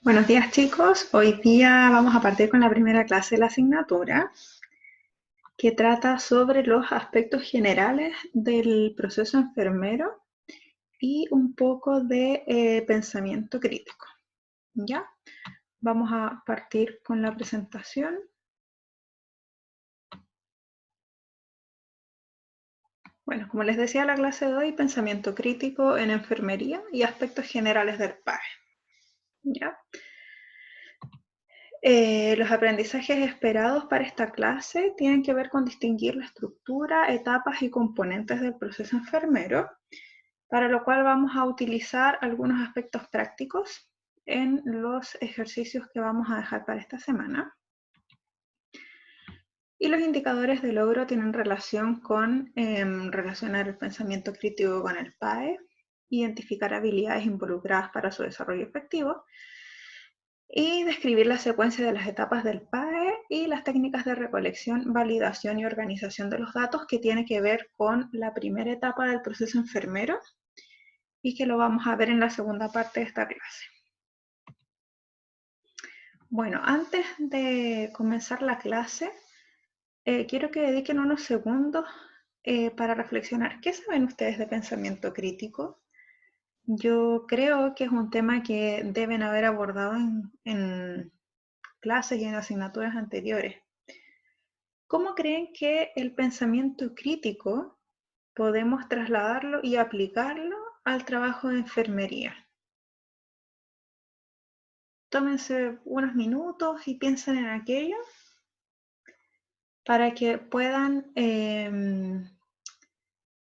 Buenos días chicos, hoy día vamos a partir con la primera clase de la asignatura que trata sobre los aspectos generales del proceso enfermero y un poco de pensamiento crítico. ¿Ya? Vamos a partir con la presentación. Bueno, como les decía, la clase de hoy, pensamiento crítico en enfermería y aspectos generales del PAE. ¿Ya? Los aprendizajes esperados para esta clase tienen que ver con distinguir la estructura, etapas y componentes del proceso enfermero, para lo cual vamos a utilizar algunos aspectos prácticos en los ejercicios que vamos a dejar para esta semana. Y los indicadores de logro tienen relación con relacionar el pensamiento crítico con el PAE, identificar habilidades involucradas para su desarrollo efectivo, y describir la secuencia de las etapas del PAE y las técnicas de recolección, validación y organización de los datos, que tiene que ver con la primera etapa del proceso enfermero y que lo vamos a ver en la segunda parte de esta clase. Bueno, antes de comenzar la clase, quiero que dediquen unos segundos para reflexionar. ¿Qué saben ustedes de pensamiento crítico? Yo creo que es un tema que deben haber abordado en clases y en asignaturas anteriores. ¿Cómo creen que el pensamiento crítico podemos trasladarlo y aplicarlo al trabajo de enfermería? Tómense unos minutos y piensen en aquello para que puedan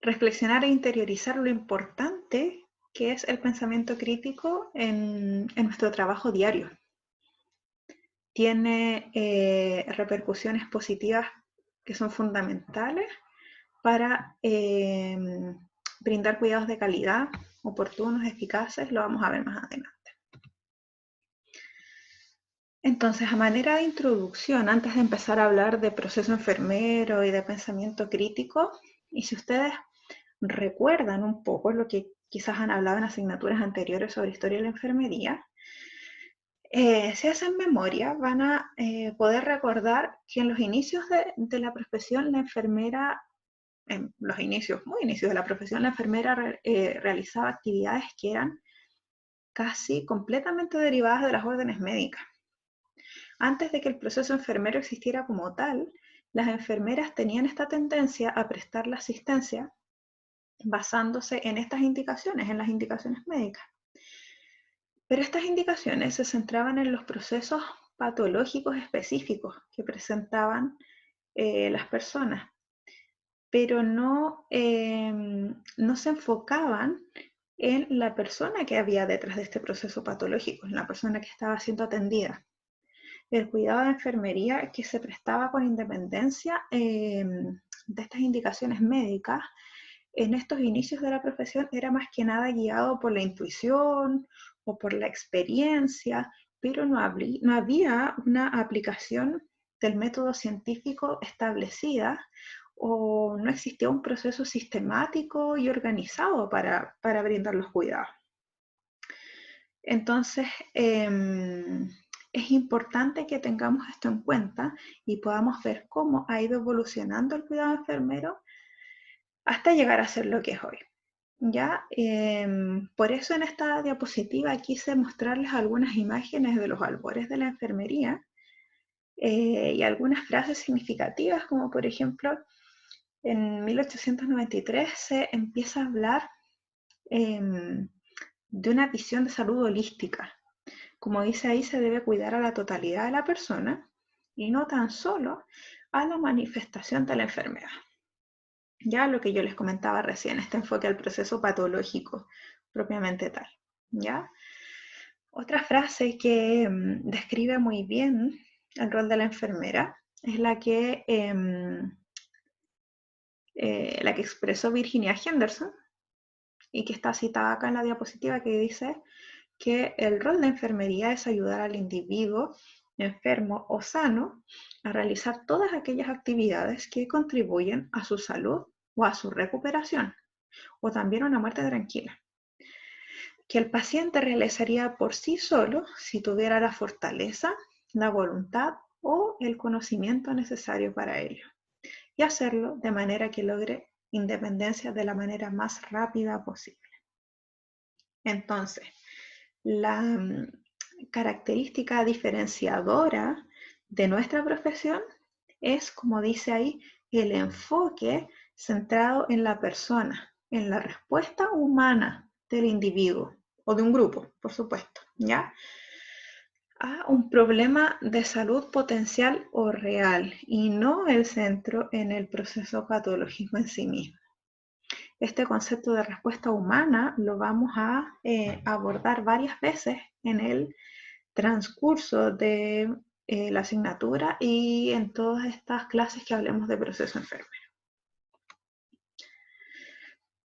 reflexionar e interiorizar lo importante que es el pensamiento crítico en nuestro trabajo diario. Tiene repercusiones positivas que son fundamentales para brindar cuidados de calidad, oportunos, eficaces. Lo vamos a ver más adelante. Entonces, a manera de introducción, antes de empezar a hablar de proceso enfermero y de pensamiento crítico, y si ustedes recuerdan un poco lo que quizás han hablado en asignaturas anteriores sobre historia de la enfermería, si hacen memoria, van a poder recordar que en los inicios de la profesión, la enfermera, en los inicios, muy inicios de la profesión, la enfermera realizaba actividades que eran casi completamente derivadas de las órdenes médicas. Antes de que el proceso enfermero existiera como tal, las enfermeras tenían esta tendencia a prestar la asistencia basándose en estas indicaciones, en las indicaciones médicas. Pero estas indicaciones se centraban en los procesos patológicos específicos que presentaban las personas, pero no se enfocaban en la persona que había detrás de este proceso patológico, en la persona que estaba siendo atendida. El cuidado de enfermería que se prestaba con independencia de estas indicaciones médicas en estos inicios de la profesión era más que nada guiado por la intuición o por la experiencia, pero no había una aplicación del método científico establecida, o no existía un proceso sistemático y organizado para brindar los cuidados. Entonces, es importante que tengamos esto en cuenta y podamos ver cómo ha ido evolucionando el cuidado enfermero hasta llegar a ser lo que es hoy. ¿Ya? Por eso en esta diapositiva quise mostrarles algunas imágenes de los albores de la enfermería y algunas frases significativas, como por ejemplo, en 1893 se empieza a hablar de una visión de salud holística. Como dice ahí, se debe cuidar a la totalidad de la persona y no tan solo a la manifestación de la enfermedad. Ya lo que yo les comentaba recién, este enfoque al proceso patológico propiamente tal. ¿Ya? Otra frase que describe muy bien el rol de la enfermera es la que expresó Virginia Henderson y que está citada acá en la diapositiva, que dice que el rol de enfermería es ayudar al individuo enfermo o sano a realizar todas aquellas actividades que contribuyen a su salud o a su recuperación, o también a una muerte tranquila. que el paciente realizaría por sí solo si tuviera la fortaleza, la voluntad o el conocimiento necesario para ello, y hacerlo de manera que logre independencia de la manera más rápida posible. Entonces, la característica diferenciadora de nuestra profesión es, como dice ahí, el enfoque centrado en la persona, en la respuesta humana del individuo o de un grupo, por supuesto, ¿ya? A un problema de salud potencial o real y no el centro en el proceso patológico en sí mismo. Este concepto de respuesta humana lo vamos a abordar varias veces en el transcurso de la asignatura y en todas estas clases que hablemos de proceso enfermero.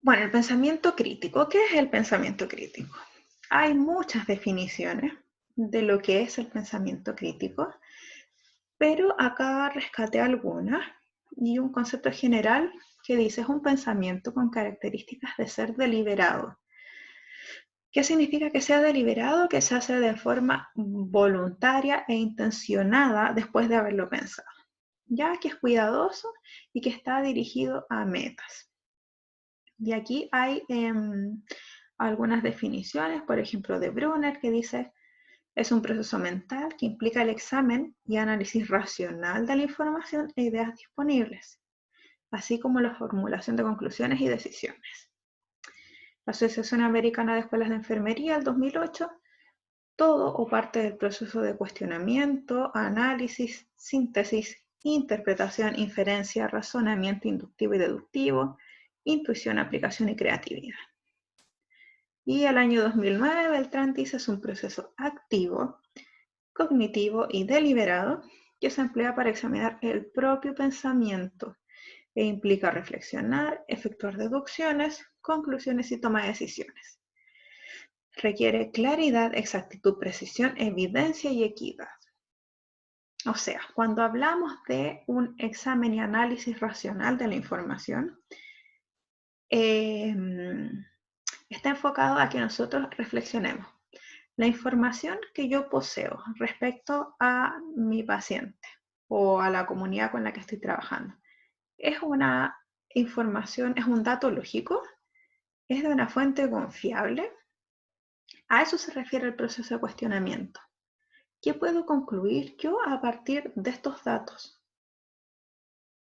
Bueno, el pensamiento crítico. ¿Qué es el pensamiento crítico? Hay muchas definiciones de lo que es el pensamiento crítico, pero acá rescaté algunas y un concepto general que dice es un pensamiento con características de ser deliberado. ¿Qué significa que sea deliberado? Que se hace de forma voluntaria e intencionada después de haberlo pensado, ya que es cuidadoso y que está dirigido a metas. Y aquí hay algunas definiciones, por ejemplo, de Brunner, que dice es un proceso mental que implica el examen y análisis racional de la información e ideas disponibles, así como la formulación de conclusiones y decisiones. La Asociación Americana de Escuelas de Enfermería, el 2008, todo o parte del proceso de cuestionamiento, análisis, síntesis, interpretación, inferencia, razonamiento inductivo y deductivo, intuición, aplicación y creatividad. Y el año 2009, Beltrán dice es un proceso activo, cognitivo y deliberado que se emplea para examinar el propio pensamiento e implica reflexionar, efectuar deducciones, conclusiones y toma de decisiones. Requiere claridad, exactitud, precisión, evidencia y equidad. O sea, cuando hablamos de un examen y análisis racional de la información, está enfocado a que nosotros reflexionemos. La información que yo poseo respecto a mi paciente o a la comunidad con la que estoy trabajando, ¿es una información, es un dato lógico? ¿Es de una fuente confiable? A eso se refiere el proceso de cuestionamiento. ¿Qué puedo concluir yo a partir de estos datos?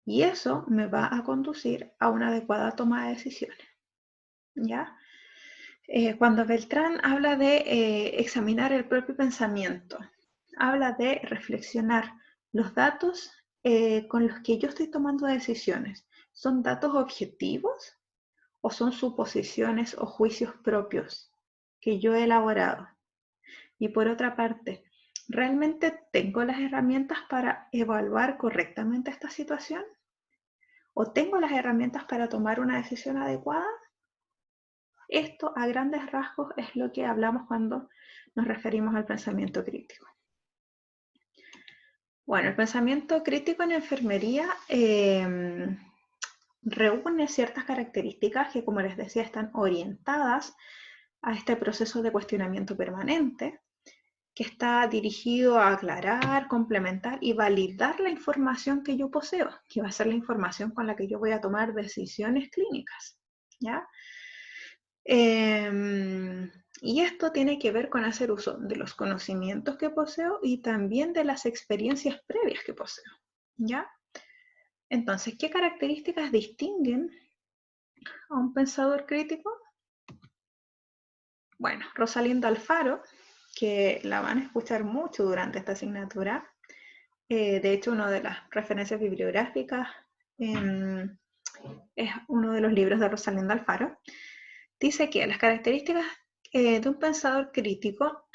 Y eso me va a conducir a una adecuada toma de decisiones, ¿ya? Cuando Beltrán habla de examinar el propio pensamiento, habla de reflexionar los datos con los que yo estoy tomando decisiones. ¿Son datos objetivos o son suposiciones o juicios propios que yo he elaborado? Y por otra parte, ¿realmente tengo las herramientas para evaluar correctamente esta situación? ¿O tengo las herramientas para tomar una decisión adecuada? Esto a grandes rasgos es lo que hablamos cuando nos referimos al pensamiento crítico. Bueno, el pensamiento crítico en enfermería reúne ciertas características que, como les decía, están orientadas a este proceso de cuestionamiento permanente, que está dirigido a aclarar, complementar y validar la información que yo poseo, que va a ser la información con la que yo voy a tomar decisiones clínicas, ¿ya? Y esto tiene que ver con hacer uso de los conocimientos que poseo y también de las experiencias previas que poseo, ¿ya? Entonces, ¿qué características distinguen a un pensador crítico? Bueno, Rosalinda Alfaro, que la van a escuchar mucho durante esta asignatura, de hecho, una de las referencias bibliográficas es uno de los libros de Rosalinda Alfaro, dice que las características de un pensador crítico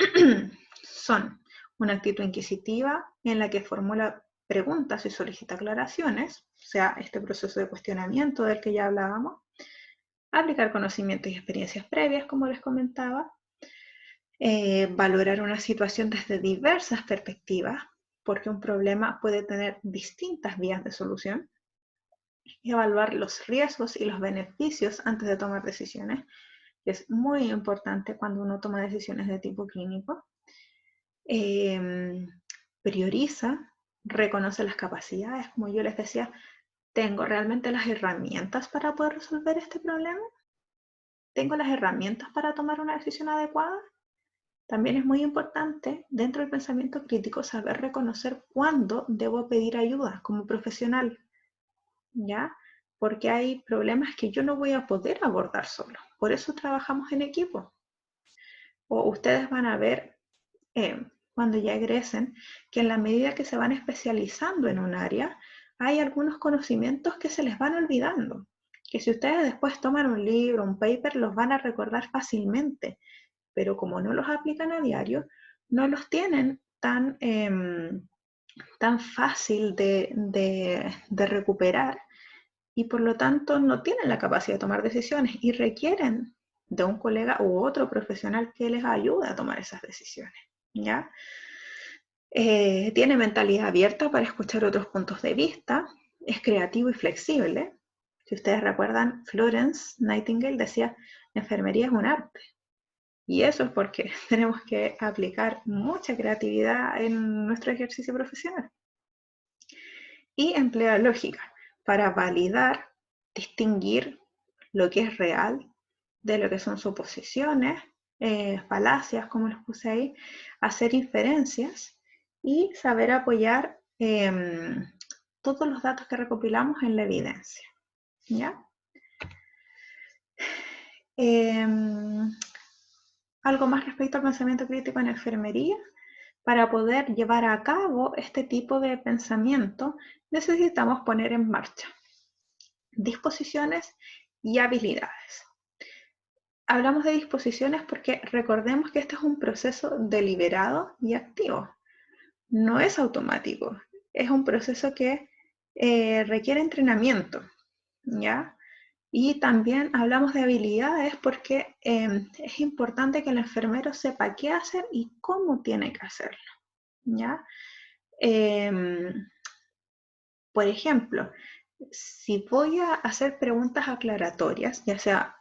son una actitud inquisitiva en la que formula preguntas y solicita aclaraciones, o sea, este proceso de cuestionamiento del que ya hablábamos, aplicar conocimientos y experiencias previas, como les comentaba, valorar una situación desde diversas perspectivas, porque un problema puede tener distintas vías de solución, y evaluar los riesgos y los beneficios antes de tomar decisiones. que es muy importante cuando uno toma decisiones de tipo clínico. Prioriza, reconoce las capacidades, como yo les decía, ¿tengo realmente las herramientas para poder resolver este problema? ¿Tengo las herramientas para tomar una decisión adecuada? También es muy importante dentro del pensamiento crítico saber reconocer cuándo debo pedir ayuda como profesional, ¿ya? Porque hay problemas que yo no voy a poder abordar solo. Por eso trabajamos en equipo. O ustedes van a ver cuando ya egresen que en la medida que se van especializando en un área, hay algunos conocimientos que se les van olvidando. Que si ustedes después toman un libro, un paper, los van a recordar fácilmente, pero como no los aplican a diario, no los tienen tan fácil de recuperar y por lo tanto no tienen la capacidad de tomar decisiones y requieren de un colega u otro profesional que les ayude a tomar esas decisiones, ¿ya? Tiene mentalidad abierta para escuchar otros puntos de vista, es creativo y flexible. Si ustedes recuerdan, Florence Nightingale decía, la enfermería es un arte. Y eso es porque tenemos que aplicar mucha creatividad en nuestro ejercicio profesional. Y emplea lógica para validar, distinguir lo que es real de lo que son suposiciones, falacias, como les puse ahí, hacer inferencias y saber apoyar todos los datos que recopilamos en la evidencia, ¿ya? Algo más respecto al pensamiento crítico en enfermería. Para poder llevar a cabo este tipo de pensamiento, necesitamos poner en marcha disposiciones y habilidades. Hablamos de disposiciones porque recordemos que este es un proceso deliberado y activo. No es automático. Es un proceso que requiere entrenamiento, ¿ya? Y también hablamos de habilidades porque es importante que el enfermero sepa qué hacer y cómo tiene que hacerlo, ¿ya? Por ejemplo, si voy a hacer preguntas aclaratorias, ya sea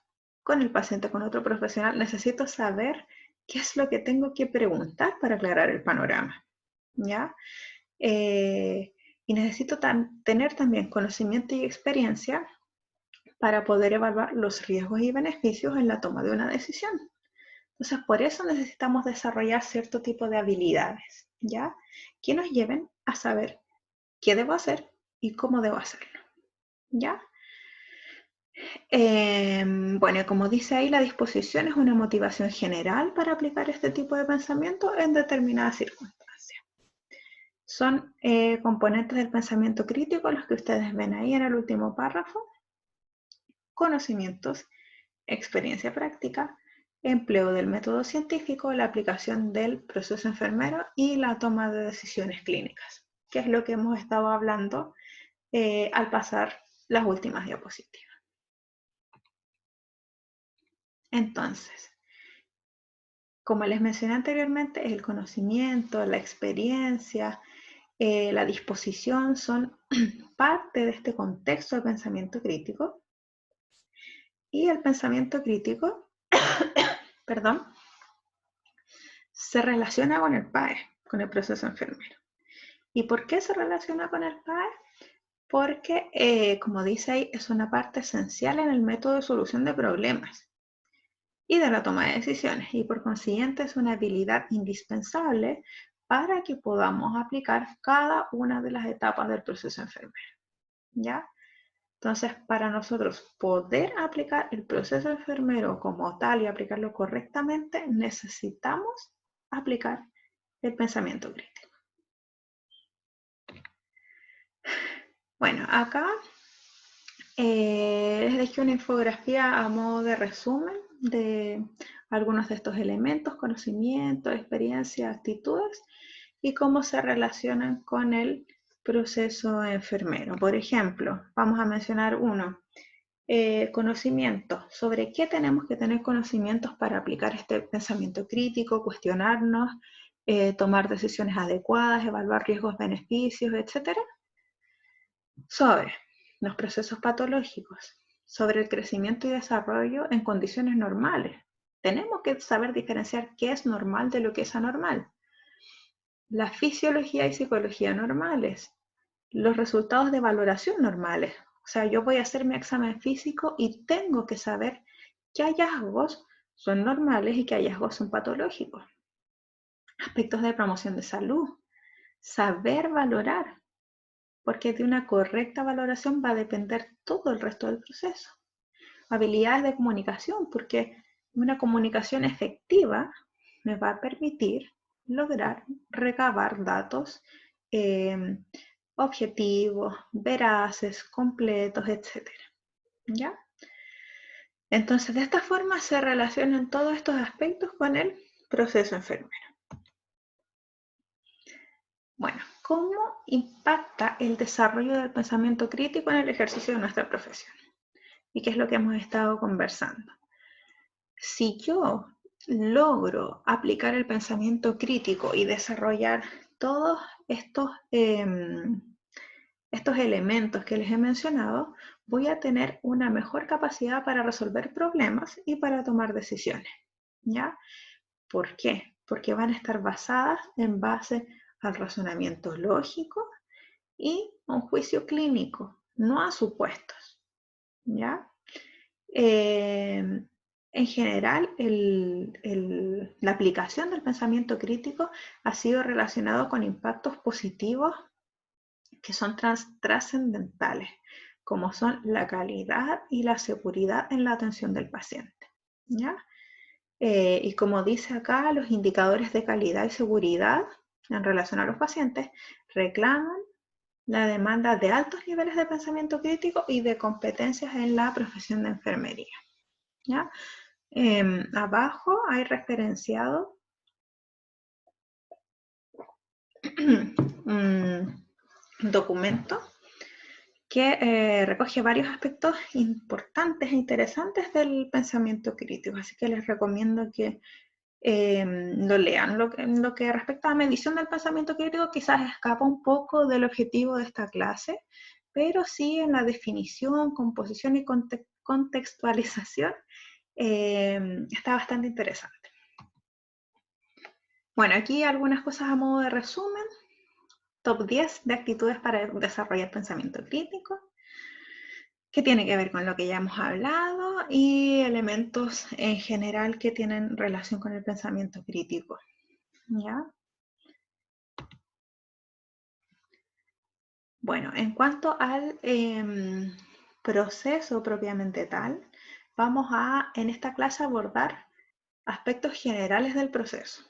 con el paciente o con otro profesional, necesito saber qué es lo que tengo que preguntar para aclarar el panorama, ¿ya? Y necesito tener también conocimiento y experiencia para poder evaluar los riesgos y beneficios en la toma de una decisión. Entonces, por eso necesitamos desarrollar cierto tipo de habilidades, ¿ya? Que nos lleven a saber qué debo hacer y cómo debo hacerlo, ¿ya? Bueno, como dice ahí, la disposición es una motivación general para aplicar este tipo de pensamiento en determinadas circunstancias. Son componentes del pensamiento crítico los que ustedes ven ahí en el último párrafo: conocimientos, experiencia práctica, empleo del método científico, la aplicación del proceso enfermero y la toma de decisiones clínicas, que es lo que hemos estado hablando al pasar las últimas diapositivas. Entonces, como les mencioné anteriormente, el conocimiento, la experiencia, la disposición son parte de este contexto de pensamiento crítico. Y el pensamiento crítico, perdón, se relaciona con el PAE, con el proceso enfermero. ¿Y por qué se relaciona con el PAE? Porque, como dice ahí, es una parte esencial en el método de solución de problemas y de la toma de decisiones, y por consiguiente es una habilidad indispensable para que podamos aplicar cada una de las etapas del proceso enfermero, ¿ya? Entonces, para nosotros poder aplicar el proceso enfermero como tal y aplicarlo correctamente, necesitamos aplicar el pensamiento crítico. Bueno, acá les dejé una infografía a modo de resumen de algunos de estos elementos: conocimiento, experiencia, actitudes y cómo se relacionan con el proceso enfermero. Por ejemplo, vamos a mencionar uno: conocimiento. ¿Sobre qué tenemos que tener conocimientos para aplicar este pensamiento crítico, cuestionarnos, tomar decisiones adecuadas, evaluar riesgos, beneficios, etcétera? Sobre los procesos patológicos. sobre el crecimiento y desarrollo en condiciones normales. Tenemos que saber diferenciar qué es normal de lo que es anormal. La fisiología y psicología normales, los resultados de valoración normales. O sea, yo voy a hacer mi examen físico y tengo que saber qué hallazgos son normales y qué hallazgos son patológicos. Aspectos de promoción de salud, saber valorar, porque de una correcta valoración va a depender todo el resto del proceso. Habilidades de comunicación, porque una comunicación efectiva me va a permitir lograr recabar datos objetivos, veraces, completos, etc. ¿Ya? Entonces, de esta forma se relacionan todos estos aspectos con el proceso enfermero. Bueno, ¿cómo impacta el desarrollo del pensamiento crítico en el ejercicio de nuestra profesión? ¿Y qué es lo que hemos estado conversando? Si yo logro aplicar el pensamiento crítico y desarrollar todos estos elementos que les he mencionado, voy a tener una mejor capacidad para resolver problemas y para tomar decisiones. ¿Ya? ¿Por qué? Porque van a estar basadas en base al razonamiento lógico y un juicio clínico, no a supuestos. ¿Ya? En general, la aplicación del pensamiento crítico ha sido relacionado con impactos positivos que son trascendentales, como son la calidad y la seguridad en la atención del paciente. ¿Ya? Y como dice acá, los indicadores de calidad y seguridad en relación a los pacientes reclaman la demanda de altos niveles de pensamiento crítico y de competencias en la profesión de enfermería. ¿Ya? Abajo hay referenciado un documento que recoge varios aspectos importantes e interesantes del pensamiento crítico, así que les recomiendo que lo lean. Lo que respecta a medición del pensamiento crítico quizás escapa un poco del objetivo de esta clase, pero sí en la definición, composición y contextualización está bastante interesante. Bueno, aquí algunas cosas a modo de resumen. Top 10 de actitudes para desarrollar pensamiento crítico, que tiene que ver con lo que ya hemos hablado, y elementos en general que tienen relación con el pensamiento crítico. ¿Ya? Bueno, en cuanto al proceso propiamente tal, vamos a, en esta clase, abordar aspectos generales del proceso,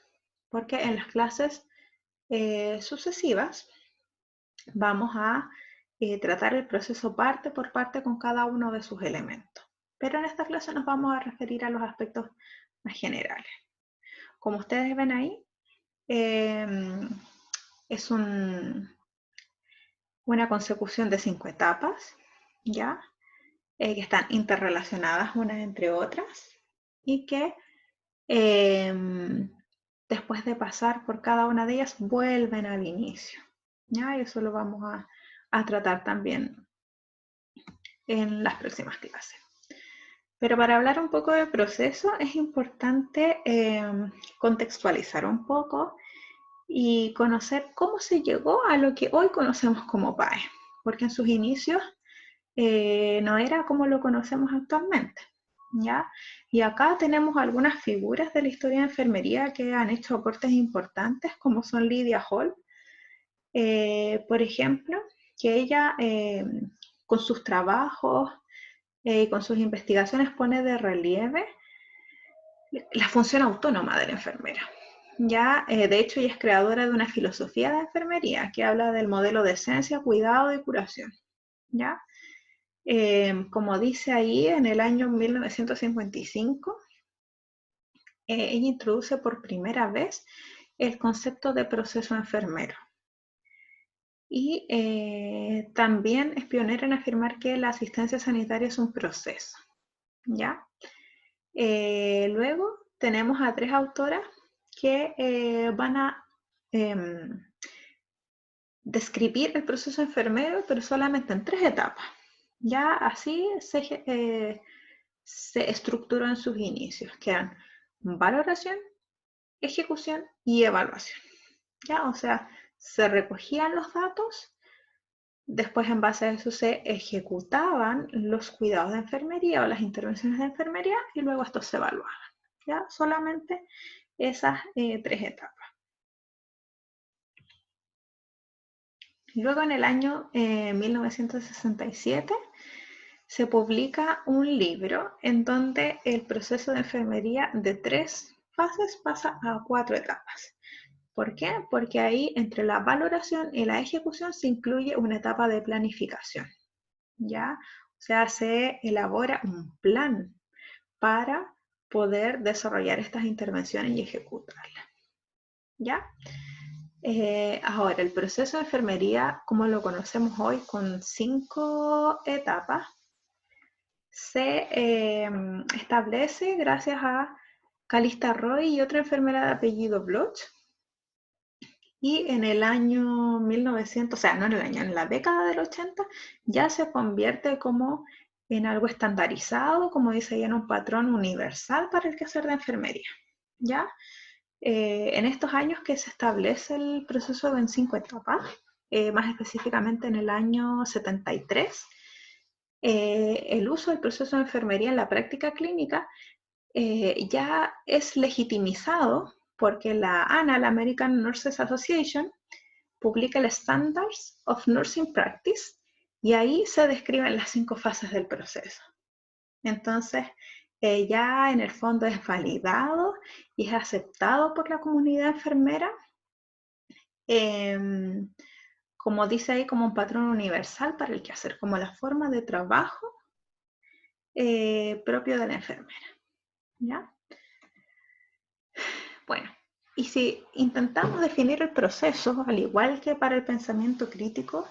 porque en las clases sucesivas vamos a tratar el proceso parte por parte con cada uno de sus elementos. Pero en esta clase nos vamos a referir a los aspectos más generales. Como ustedes ven ahí, es una consecución de 5 etapas, ¿ya? Que están interrelacionadas unas entre otras y que después de pasar por cada una de ellas vuelven al inicio. ¿Ya? Y eso lo vamos a tratar también en las próximas clases. Pero para hablar un poco del proceso es importante contextualizar un poco y conocer cómo se llegó a lo que hoy conocemos como PAE, porque en sus inicios no era como lo conocemos actualmente. ¿Ya? Y acá tenemos algunas figuras de la historia de enfermería que han hecho aportes importantes, como son Lydia Hall, por ejemplo, que ella con sus trabajos y con sus investigaciones pone de relieve la función autónoma de la enfermera. Ya, de hecho, ella es creadora de una filosofía de enfermería que habla del modelo de esencia, cuidado y curación. ¿Ya? Como dice ahí, en el año 1955, ella introduce por primera vez el concepto de proceso enfermero. Y también es pionera en afirmar que la asistencia sanitaria es un proceso. ¿Ya? Luego tenemos a 3 autoras que van a describir el proceso enfermero, pero solamente en 3 etapas. Ya así se estructuró en sus inicios, que eran valoración, ejecución y evaluación. ¿Ya? O sea, se recogían los datos, después en base a eso se ejecutaban los cuidados de enfermería o las intervenciones de enfermería y luego estos se evaluaban. ¿Ya? Solamente esas tres etapas. Luego en el año 1967 se publica un libro en donde el proceso de enfermería de 3 fases pasa a 4 etapas. ¿Por qué? Porque ahí entre la valoración y la ejecución se incluye una etapa de planificación, ¿ya? O sea, se elabora un plan para poder desarrollar estas intervenciones y ejecutarlas, ¿ya? Ahora, el proceso de enfermería, como lo conocemos hoy, con 5 etapas, se establece gracias a Calista Roy y otra enfermera de apellido Bloch. Y en el año 1900, o sea, no en el año, en la década del 80, ya se convierte como en algo estandarizado, como dice ella, en un patrón universal para el quehacer de enfermería. ¿Ya? En estos años que se establece el proceso en 5 etapas, más específicamente en el año 73, el uso del proceso de enfermería en la práctica clínica ya es legitimizado porque la ANA, la American Nurses Association, publica el Standards of Nursing Practice y ahí se describen las 5 fases del proceso. Entonces, ya en el fondo es validado y es aceptado por la comunidad enfermera, como dice ahí, como un patrón universal para el quehacer, como la forma de trabajo propio de la enfermera. ¿Ya? Bueno, y si intentamos definir el proceso, al igual que para el pensamiento crítico,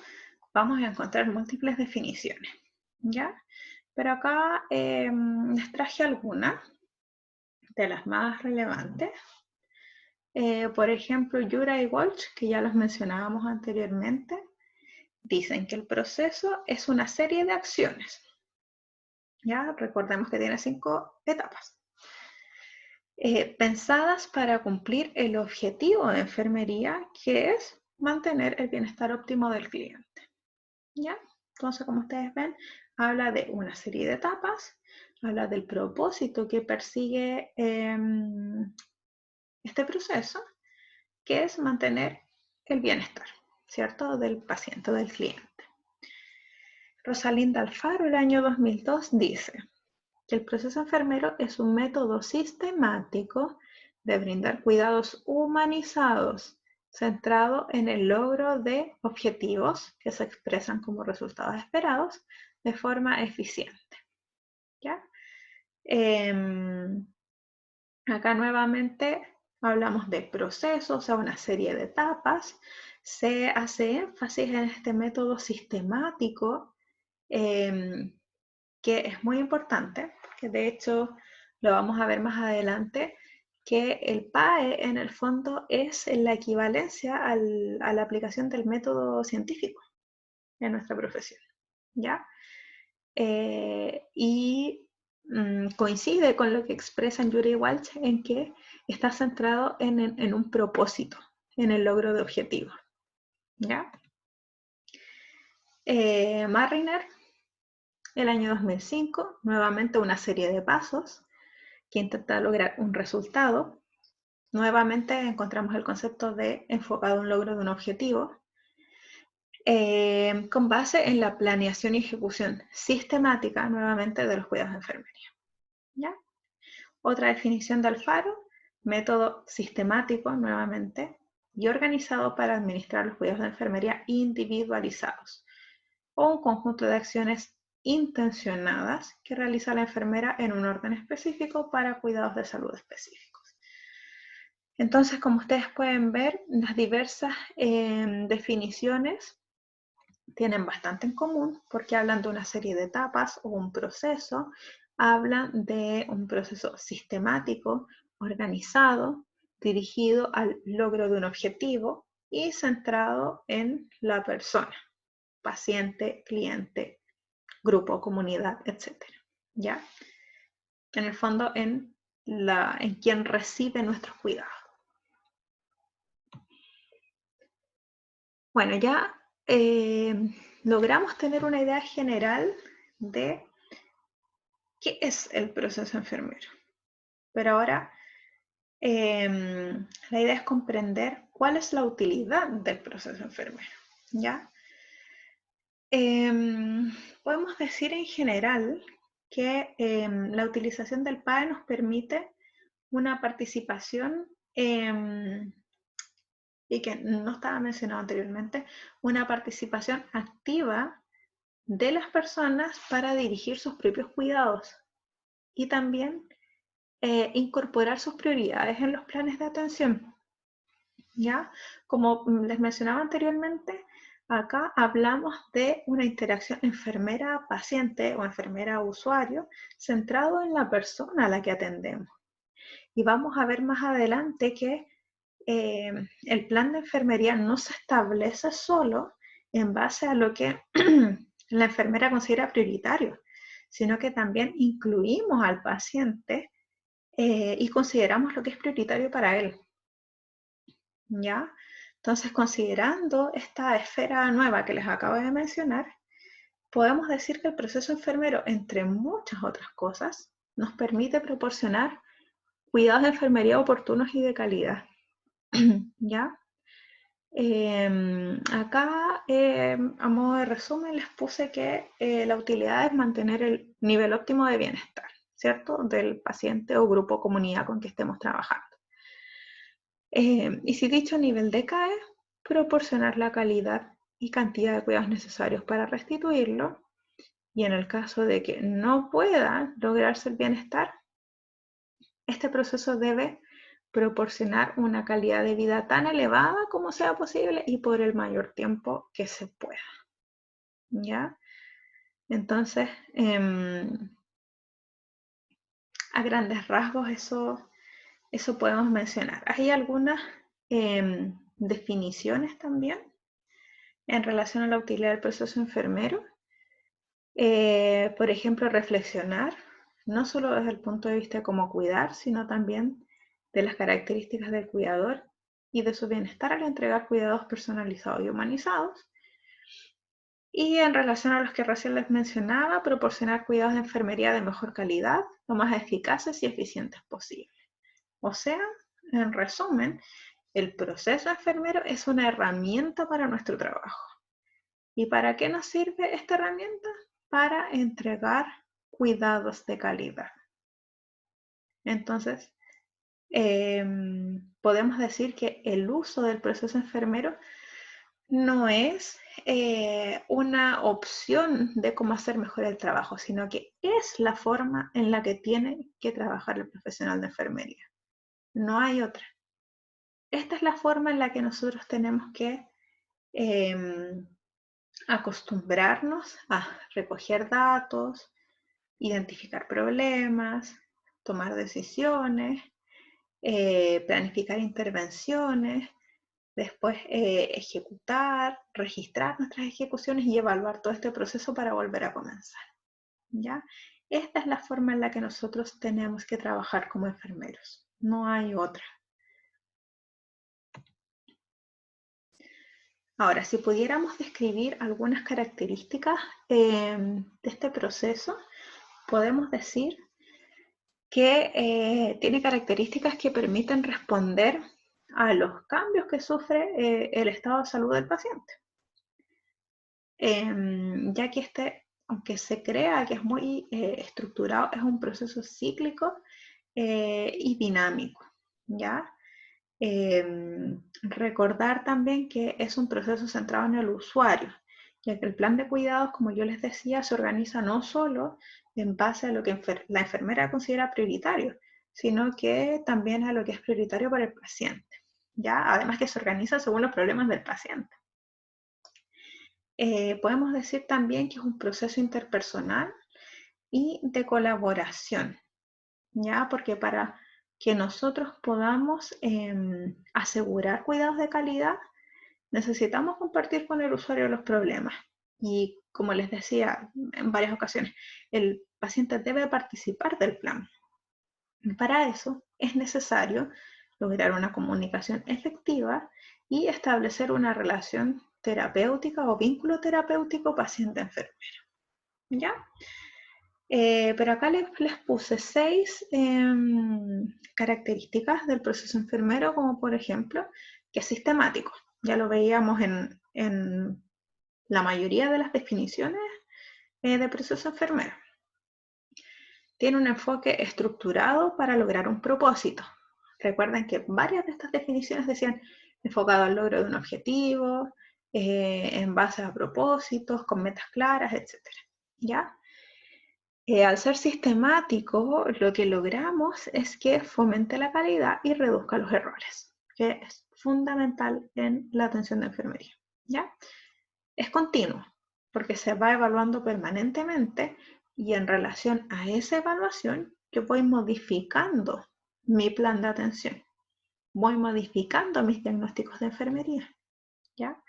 vamos a encontrar múltiples definiciones, ¿ya? Pero acá les traje algunas de las más relevantes. Por ejemplo, Jura y Walsh, que ya los mencionábamos anteriormente, dicen que el proceso es una serie de acciones. ¿Ya? Recordemos que tiene 5 etapas. Pensadas para cumplir el objetivo de enfermería, que es mantener el bienestar óptimo del cliente. ¿Ya? Entonces, como ustedes ven, habla de una serie de etapas, habla del propósito que persigue este proceso, que es mantener el bienestar, ¿cierto?, del paciente, del cliente. Rosalinda Alfaro, el año 2002, dice que el proceso enfermero es un método sistemático de brindar cuidados humanizados, centrado en el logro de objetivos que se expresan como resultados esperados de forma eficiente. ¿Ya? Acá nuevamente hablamos de procesos, o sea, una serie de etapas. Se hace énfasis en este método sistemático que es muy importante, que de hecho lo vamos a ver más adelante, que el PAE en el fondo es la equivalencia a la aplicación del método científico en nuestra profesión, ¿ya? Y coincide con lo que expresan Yuri y Walsh en que está centrado en un propósito, en el logro de objetivos, ¿ya? Marriner, el año 2005, nuevamente una serie de pasos que intenta lograr un resultado. Nuevamente encontramos el concepto de enfocado en un logro de un objetivo, con base en la planeación y ejecución sistemática, nuevamente, de los cuidados de enfermería. ¿Ya? Otra definición de Alfaro, método sistemático, nuevamente, y organizado para administrar los cuidados de enfermería individualizados, o un conjunto de acciones intencionadas que realiza la enfermera en un orden específico para cuidados de salud específicos. Entonces, como ustedes pueden ver, las diversas definiciones tienen bastante en común porque hablan de una serie de etapas o un proceso, hablan de un proceso sistemático, organizado, dirigido al logro de un objetivo y centrado en la persona, paciente, cliente, grupo, comunidad, etc. ¿Ya? En el fondo, en quien recibe nuestros cuidados. Bueno, ya logramos tener una idea general de qué es el proceso enfermero. Pero ahora la idea es comprender cuál es la utilidad del proceso enfermero. ¿Ya? Podemos decir en general que la utilización del PAE nos permite una participación, y que no estaba mencionado anteriormente, una participación activa de las personas para dirigir sus propios cuidados y también incorporar sus prioridades en los planes de atención. ¿Ya? Como les mencionaba anteriormente, acá hablamos de una interacción enfermera-paciente o enfermera-usuario centrado en la persona a la que atendemos. Y vamos a ver más adelante que el plan de enfermería no se establece solo en base a lo que la enfermera considera prioritario, sino que también incluimos al paciente y consideramos lo que es prioritario para él. ¿Ya? Entonces, considerando esta esfera nueva que les acabo de mencionar, podemos decir que el proceso enfermero, entre muchas otras cosas, nos permite proporcionar cuidados de enfermería oportunos y de calidad. ¿Ya? Acá, a modo de resumen, les puse que la utilidad es mantener el nivel óptimo de bienestar, ¿cierto? Del paciente o grupo o comunidad con que estemos trabajando. Y si dicho nivel decae, proporcionar la calidad y cantidad de cuidados necesarios para restituirlo. Y en el caso de que no pueda lograrse el bienestar, este proceso debe proporcionar una calidad de vida tan elevada como sea posible y por el mayor tiempo que se pueda. ¿Ya? Entonces, a grandes rasgos eso podemos mencionar. Hay algunas definiciones también en relación a la utilidad del proceso enfermero. Por ejemplo, reflexionar, no solo desde el punto de vista de cómo cuidar, sino también de las características del cuidador y de su bienestar al entregar cuidados personalizados y humanizados. Y en relación a los que recién les mencionaba, proporcionar cuidados de enfermería de mejor calidad, lo más eficaces y eficientes posible. O sea, en resumen, el proceso enfermero es una herramienta para nuestro trabajo. ¿Y para qué nos sirve esta herramienta? Para entregar cuidados de calidad. Entonces, podemos decir que el uso del proceso enfermero no es una opción de cómo hacer mejor el trabajo, sino que es la forma en la que tiene que trabajar el profesional de enfermería. No hay otra. Esta es la forma en la que nosotros tenemos que acostumbrarnos a recoger datos, identificar problemas, tomar decisiones, planificar intervenciones, después ejecutar, registrar nuestras ejecuciones y evaluar todo este proceso para volver a comenzar. ¿Ya? Esta es la forma en la que nosotros tenemos que trabajar como enfermeros. No hay otra. Ahora, si pudiéramos describir algunas características de este proceso, podemos decir que tiene características que permiten responder a los cambios que sufre el estado de salud del paciente. Ya que aunque se crea que es muy estructurado, es un proceso cíclico y dinámico, ¿ya? Recordar también que es un proceso centrado en el usuario, ya que el plan de cuidados, como yo les decía, se organiza no solo en base a lo que la enfermera considera prioritario, sino que también a lo que es prioritario para el paciente, ¿ya? Además que se organiza según los problemas del paciente. Podemos decir también que es un proceso interpersonal y de colaboración, ¿ya? Porque para que nosotros podamos asegurar cuidados de calidad, necesitamos compartir con el usuario los problemas, Y como les decía en varias ocasiones, el paciente debe participar del plan. Para eso es necesario lograr una comunicación efectiva y establecer una relación terapéutica o vínculo terapéutico paciente-enfermero. ¿Ya? Pero acá les puse 6 características del proceso enfermero, como por ejemplo, que es sistemático. Ya lo veíamos en la mayoría de las definiciones de proceso enfermero. Tiene un enfoque estructurado para lograr un propósito. Recuerden que varias de estas definiciones decían enfocado al logro de un objetivo, en base a propósitos, con metas claras, etc. ¿Ya? Al ser sistemático, lo que logramos es que fomente la calidad y reduzca los errores, que es fundamental en la atención de enfermería. ¿Ya? Es continuo, porque se va evaluando permanentemente y en relación a esa evaluación yo voy modificando mi plan de atención, voy modificando mis diagnósticos de enfermería. ¿Ya?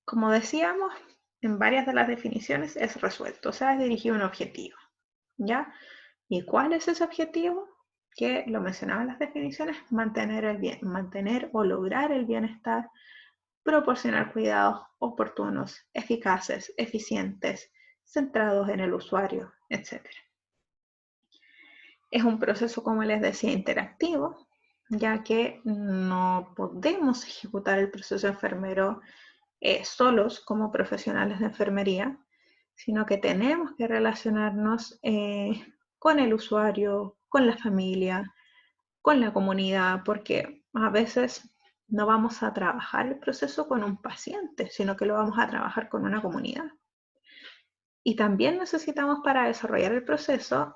Como decíamos, en varias de las definiciones es resuelto, o sea, es dirigido a un objetivo. ¿Ya? ¿Y cuál es ese objetivo? Que lo mencionaba en las definiciones, mantener o lograr el bienestar, proporcionar cuidados oportunos, eficaces, eficientes, centrados en el usuario, etc. Es un proceso, como les decía, interactivo, ya que no podemos ejecutar el proceso enfermero solos como profesionales de enfermería, sino que tenemos que relacionarnos con el usuario, con la familia, con la comunidad, porque a veces no vamos a trabajar el proceso con un paciente, sino que lo vamos a trabajar con una comunidad. Y también necesitamos para desarrollar el proceso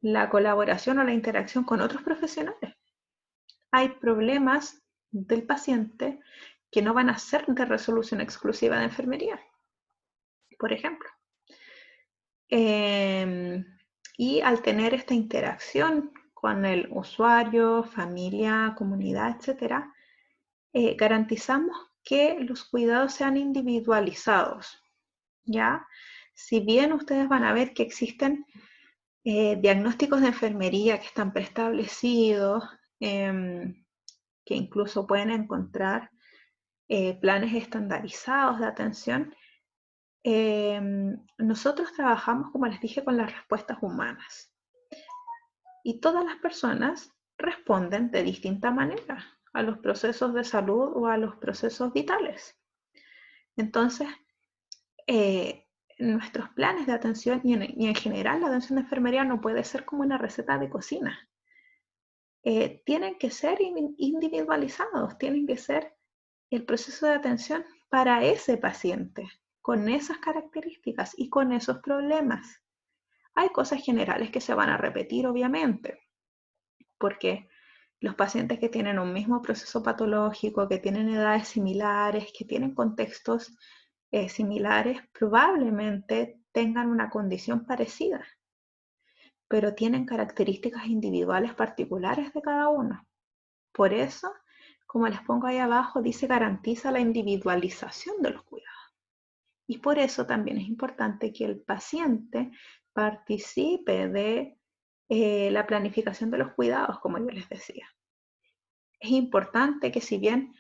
la colaboración o la interacción con otros profesionales. Hay problemas del paciente que no van a ser de resolución exclusiva de enfermería, por ejemplo. Y al tener esta interacción con el usuario, familia, comunidad, etcétera, garantizamos que los cuidados sean individualizados, ¿ya? Si bien ustedes van a ver que existen diagnósticos de enfermería que están preestablecidos, que incluso pueden encontrar planes estandarizados de atención, nosotros trabajamos, como les dije, con las respuestas humanas. Y todas las personas responden de distinta manera a los procesos de salud o a los procesos vitales. Entonces, nuestros planes de atención y en general la atención de enfermería no puede ser como una receta de cocina. Tienen que ser individualizados, tienen que ser el proceso de atención para ese paciente, con esas características y con esos problemas. Hay cosas generales que se van a repetir, obviamente, porque los pacientes que tienen un mismo proceso patológico, que tienen edades similares, que tienen contextos similares, probablemente tengan una condición parecida, pero tienen características individuales particulares de cada uno. Por eso, como les pongo ahí abajo, dice garantiza la individualización de los cuidados. Y por eso también es importante que el paciente participe de la planificación de los cuidados, como yo les decía. Es importante que si bien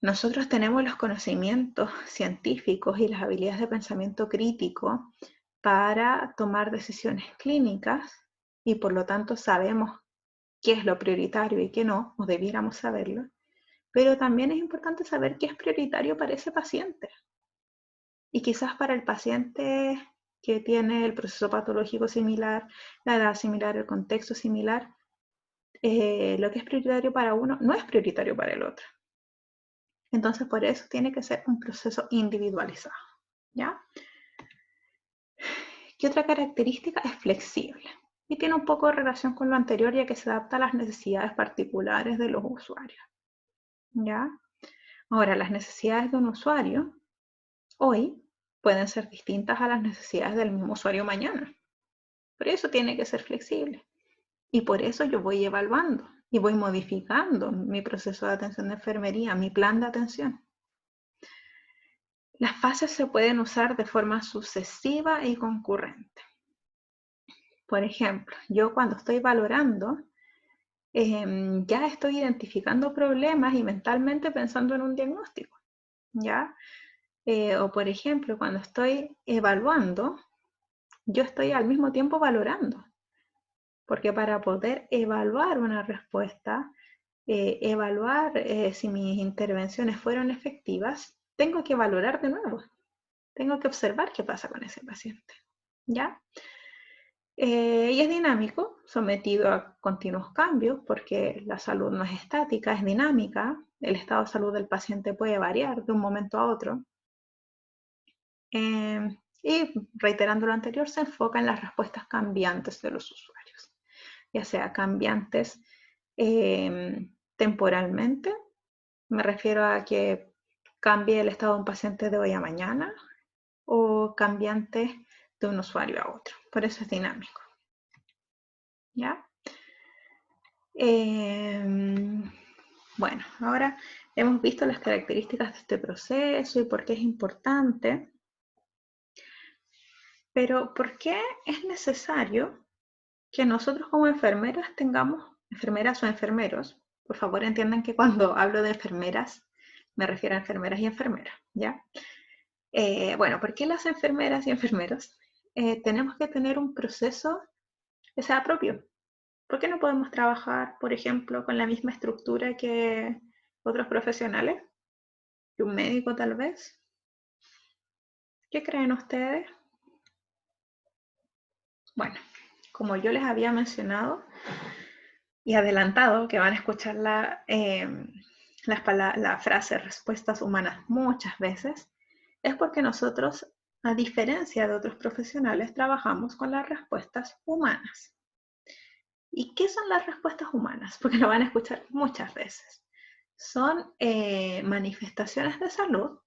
nosotros tenemos los conocimientos científicos y las habilidades de pensamiento crítico para tomar decisiones clínicas y por lo tanto sabemos qué es lo prioritario y qué no, o debiéramos saberlo, pero también es importante saber qué es prioritario para ese paciente. Y quizás para el paciente que tiene el proceso patológico similar, la edad similar, el contexto similar, lo que es prioritario para uno no es prioritario para el otro. Entonces, por eso tiene que ser un proceso individualizado, ¿ya? ¿Qué otra característica? Es flexible y tiene un poco de relación con lo anterior, ya que se adapta a las necesidades particulares de los usuarios, ¿ya? Ahora, las necesidades de un usuario hoy pueden ser distintas a las necesidades del mismo usuario mañana. Por eso tiene que ser flexible. Y por eso yo voy evaluando y voy modificando mi proceso de atención de enfermería, mi plan de atención. Las fases se pueden usar de forma sucesiva y concurrente. Por ejemplo, yo cuando estoy valorando, ya estoy identificando problemas y mentalmente pensando en un diagnóstico, ¿ya? O por ejemplo, cuando estoy evaluando, yo estoy al mismo tiempo valorando, porque para poder evaluar una respuesta, evaluar si mis intervenciones fueron efectivas, tengo que valorar de nuevo, tengo que observar qué pasa con ese paciente, ¿ya? Y es dinámico, sometido a continuos cambios, porque la salud no es estática, es dinámica. El estado de salud del paciente puede variar de un momento a otro. Y reiterando lo anterior, se enfoca en las respuestas cambiantes de los usuarios, ya sea cambiantes temporalmente, me refiero a que cambie el estado de un paciente de hoy a mañana, o cambiantes de un usuario a otro. Por eso es dinámico. ¿Ya? Bueno, ahora hemos visto las características de este proceso y por qué es importante, pero ¿por qué es necesario que nosotros como enfermeras tengamos, enfermeras o enfermeros, por favor entiendan que cuando hablo de enfermeras me refiero a enfermeras y enfermeras, ¿ya? Bueno, ¿por qué las enfermeras y enfermeros tenemos que tener un proceso que sea propio? ¿Por qué no podemos trabajar, por ejemplo, con la misma estructura que otros profesionales? ¿Que un médico tal vez? ¿Qué creen ustedes? Bueno, como yo les había mencionado y adelantado que van a escuchar la frase respuestas humanas muchas veces, es porque nosotros, a diferencia de otros profesionales, trabajamos con las respuestas humanas. ¿Y qué son las respuestas humanas? Porque lo van a escuchar muchas veces. Son manifestaciones de salud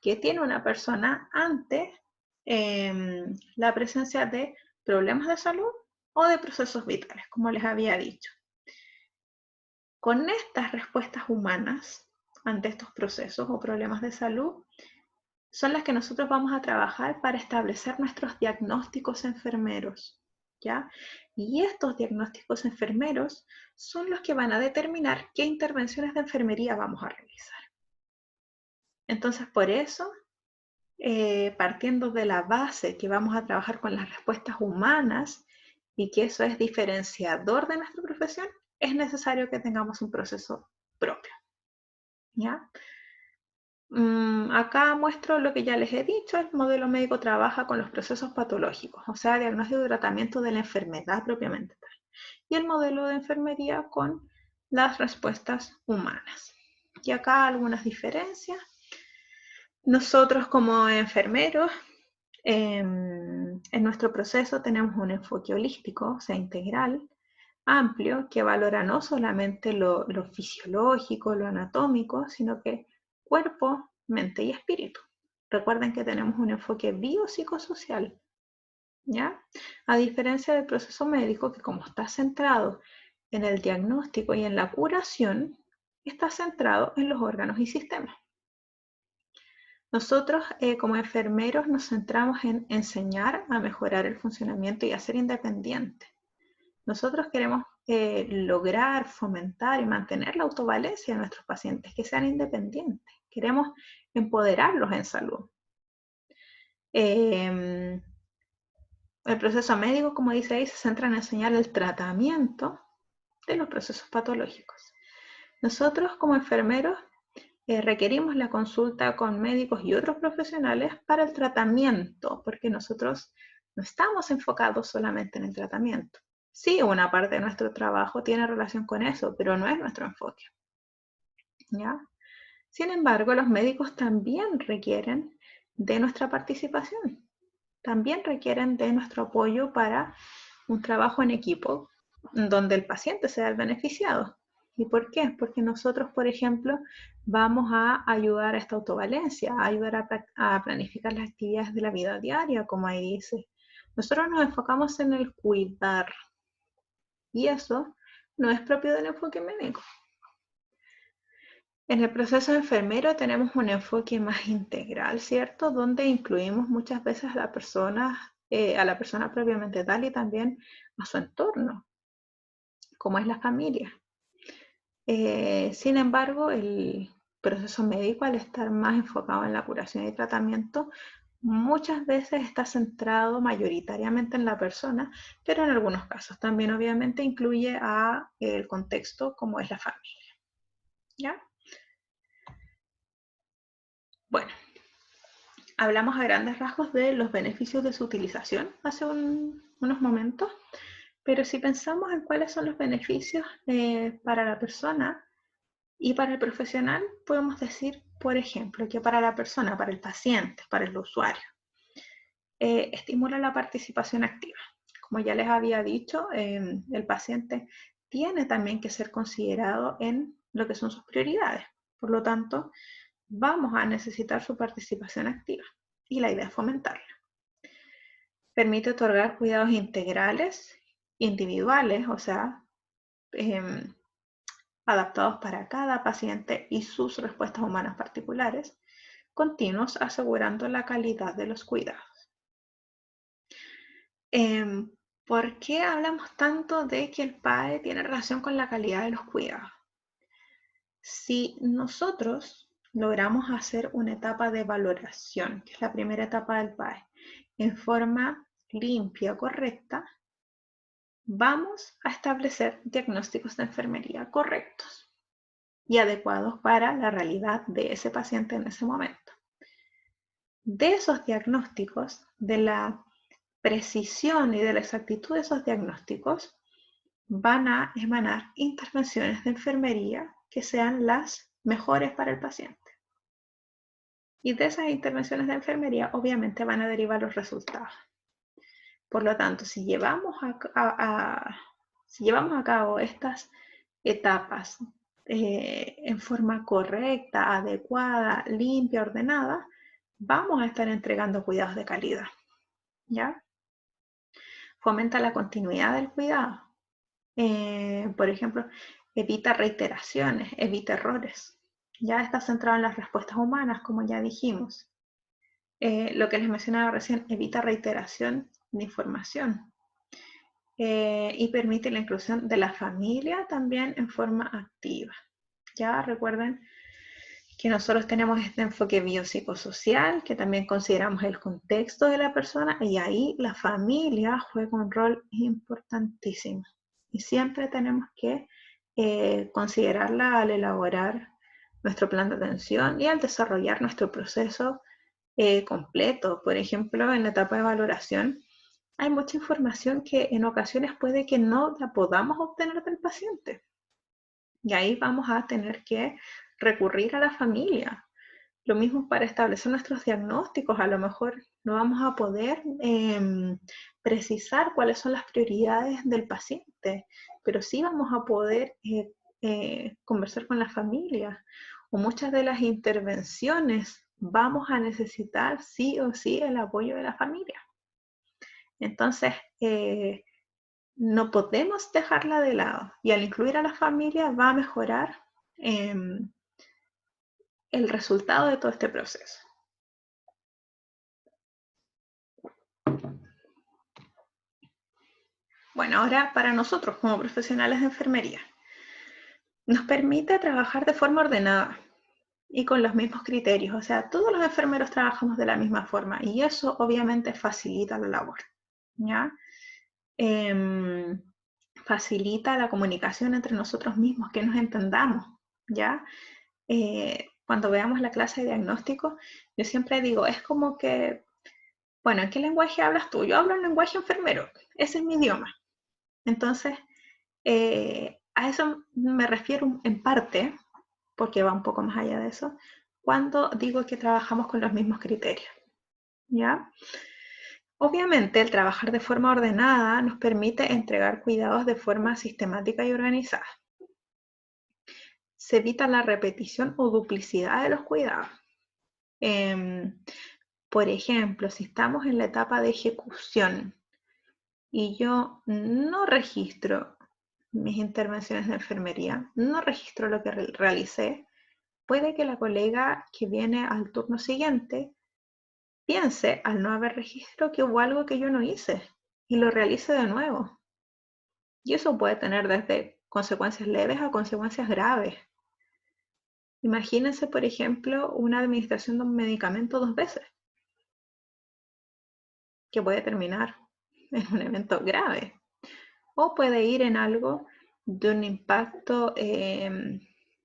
que tiene una persona ante la presencia de problemas de salud o de procesos vitales, como les había dicho. Con estas respuestas humanas ante estos procesos o problemas de salud, son las que nosotros vamos a trabajar para establecer nuestros diagnósticos enfermeros, ¿ya? Y estos diagnósticos enfermeros son los que van a determinar qué intervenciones de enfermería vamos a realizar. Entonces, por eso, partiendo de la base que vamos a trabajar con las respuestas humanas y que eso es diferenciador de nuestra profesión, es necesario que tengamos un proceso propio, ¿ya? Acá muestro lo que ya les he dicho, el modelo médico trabaja con los procesos patológicos, o sea, diagnóstico y tratamiento de la enfermedad propiamente tal, y el modelo de enfermería con las respuestas humanas. Y acá algunas diferencias. Nosotros como enfermeros, en nuestro proceso tenemos un enfoque holístico, o sea, integral, amplio, que valora no solamente lo fisiológico, lo anatómico, sino que cuerpo, mente y espíritu. Recuerden que tenemos un enfoque biopsicosocial, ¿ya? A diferencia del proceso médico, que como está centrado en el diagnóstico y en la curación, está centrado en los órganos y sistemas. Nosotros como enfermeros nos centramos en enseñar a mejorar el funcionamiento y a ser independientes. Nosotros queremos lograr, fomentar y mantener la autovalencia de nuestros pacientes, que sean independientes. Queremos empoderarlos en salud. El proceso médico, como dice ahí, se centra en enseñar el tratamiento de los procesos patológicos. Nosotros como enfermeros requerimos la consulta con médicos y otros profesionales para el tratamiento, porque nosotros no estamos enfocados solamente en el tratamiento. Sí, una parte de nuestro trabajo tiene relación con eso, pero no es nuestro enfoque, ¿ya? Sin embargo, los médicos también requieren de nuestra participación, también requieren de nuestro apoyo para un trabajo en equipo donde el paciente sea el beneficiado. ¿Y por qué? Porque nosotros, por ejemplo, vamos a ayudar a esta autovalencia, a ayudar a planificar las actividades de la vida diaria, como ahí dice. Nosotros nos enfocamos en el cuidar, y eso no es propio del enfoque médico. En el proceso enfermero tenemos un enfoque más integral, ¿cierto? Donde incluimos muchas veces a la persona propiamente tal y también a su entorno, como es la familia. Sin embargo, el proceso médico, al estar más enfocado en la curación y tratamiento, muchas veces está centrado mayoritariamente en la persona, pero en algunos casos también obviamente incluye a el contexto como es la familia. ¿Ya? Bueno, hablamos a grandes rasgos de los beneficios de su utilización hace unos momentos, pero si pensamos en cuáles son los beneficios para la persona y para el profesional, podemos decir, por ejemplo, que para la persona, para el paciente, para el usuario, estimula la participación activa. Como ya les había dicho, el paciente tiene también que ser considerado en lo que son sus prioridades. Por lo tanto, vamos a necesitar su participación activa y la idea es fomentarla. Permite otorgar cuidados integrales, individuales, o sea, adaptados para cada paciente y sus respuestas humanas particulares, continuos, asegurando la calidad de los cuidados. ¿Por qué hablamos tanto de que el PAE tiene relación con la calidad de los cuidados? Si nosotros logramos hacer una etapa de valoración, que es la primera etapa del PAE, en forma limpia, correcta, vamos a establecer diagnósticos de enfermería correctos y adecuados para la realidad de ese paciente en ese momento. De esos diagnósticos, de la precisión y de la exactitud de esos diagnósticos, van a emanar intervenciones de enfermería que sean las mejores para el paciente. Y de esas intervenciones de enfermería, obviamente, van a derivar los resultados. Por lo tanto, si llevamos a cabo estas etapas en forma correcta, adecuada, limpia, ordenada, vamos a estar entregando cuidados de calidad. ¿Ya? Fomenta la continuidad del cuidado. Por ejemplo, evita reiteraciones, evita errores. Ya está centrado en las respuestas humanas, como ya dijimos. Lo que les mencionaba recién, evita reiteración de información. Y permite la inclusión de la familia también en forma activa. Ya recuerden que nosotros tenemos este enfoque biopsicosocial, que también consideramos el contexto de la persona, y ahí la familia juega un rol importantísimo. Y siempre tenemos que considerarla al elaborar nuestro plan de atención y al desarrollar nuestro proceso completo. Por ejemplo, en la etapa de valoración, hay mucha información que en ocasiones puede que no la podamos obtener del paciente. Y ahí vamos a tener que recurrir a la familia. Lo mismo para establecer nuestros diagnósticos. A lo mejor no vamos a poder precisar cuáles son las prioridades del paciente, pero sí vamos a poder conversar con la familia. O muchas de las intervenciones vamos a necesitar sí o sí el apoyo de la familia. Entonces, no podemos dejarla de lado. Y al incluir a la familia va a mejorar el resultado de todo este proceso. Bueno, ahora para nosotros como profesionales de enfermería, nos permite trabajar de forma ordenada y con los mismos criterios. O sea, todos los enfermeros trabajamos de la misma forma y eso obviamente facilita la labor, ¿ya? Facilita la comunicación entre nosotros mismos, que nos entendamos, ¿ya? Cuando veamos la clase de diagnóstico, yo siempre digo, es como que, bueno, ¿en qué lenguaje hablas tú? Yo hablo en lenguaje enfermero, ese es mi idioma. Entonces, a eso me refiero en parte, porque va un poco más allá de eso, cuando digo que trabajamos con los mismos criterios, ¿ya? Obviamente, el trabajar de forma ordenada nos permite entregar cuidados de forma sistemática y organizada. Se evita la repetición o duplicidad de los cuidados. Por ejemplo, si estamos en la etapa de ejecución y yo no registro mis intervenciones de enfermería, no registro lo que realicé, puede que la colega que viene al turno siguiente piense, al no haber registro, que hubo algo que yo no hice y lo realice de nuevo. Y eso puede tener desde consecuencias leves a consecuencias graves. Imagínense, por ejemplo, una administración de un medicamento 2 veces, que puede terminar en un evento grave. O puede ir en algo de un impacto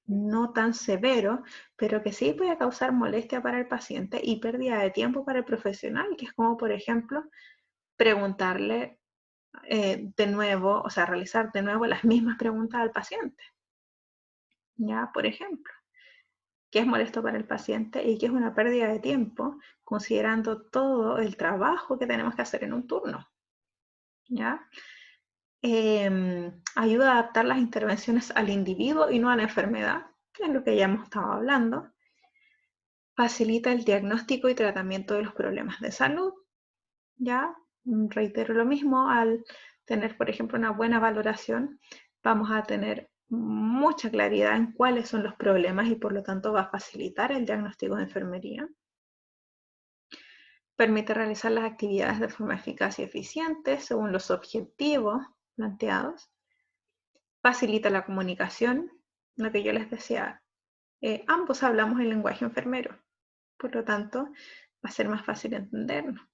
no tan severo, pero que sí puede causar molestia para el paciente y pérdida de tiempo para el profesional, que es como, por ejemplo, preguntarle de nuevo, o sea, realizar de nuevo las mismas preguntas al paciente. Ya, por ejemplo, ¿qué es molesto para el paciente y qué es una pérdida de tiempo, considerando todo el trabajo que tenemos que hacer en un turno? ¿Ya? Ayuda a adaptar las intervenciones al individuo y no a la enfermedad, que es lo que ya hemos estado hablando. Facilita el diagnóstico y tratamiento de los problemas de salud. Ya, reitero lo mismo, al tener, por ejemplo, una buena valoración, vamos a tener mucha claridad en cuáles son los problemas y por lo tanto va a facilitar el diagnóstico de enfermería. Permite realizar las actividades de forma eficaz y eficiente según los objetivos planteados. Facilita la comunicación, lo que yo les decía, ambos hablamos el lenguaje enfermero, por lo tanto va a ser más fácil entendernos.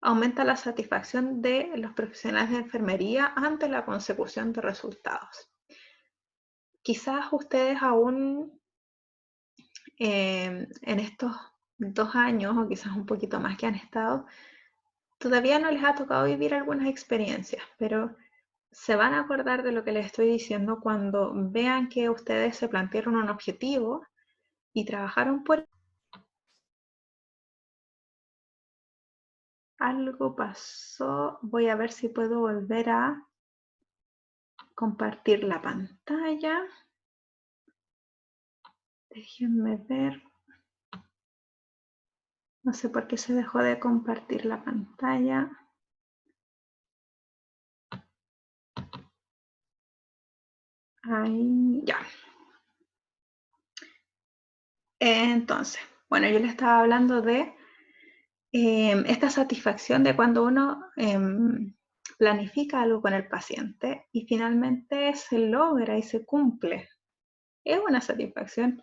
Aumenta la satisfacción de los profesionales de enfermería ante la consecución de resultados. Quizás ustedes aún en estos 2 años o quizás un poquito más que han estado, todavía no les ha tocado vivir algunas experiencias, pero se van a acordar de lo que les estoy diciendo cuando vean que ustedes se plantearon un objetivo y trabajaron por algo pasó. Voy a ver si puedo volver a compartir la pantalla. Déjenme ver. No sé por qué se dejó de compartir la pantalla. Ahí, ya. Entonces, bueno, yo les estaba hablando de esta satisfacción de cuando uno planifica algo con el paciente y finalmente se logra y se cumple. Es una satisfacción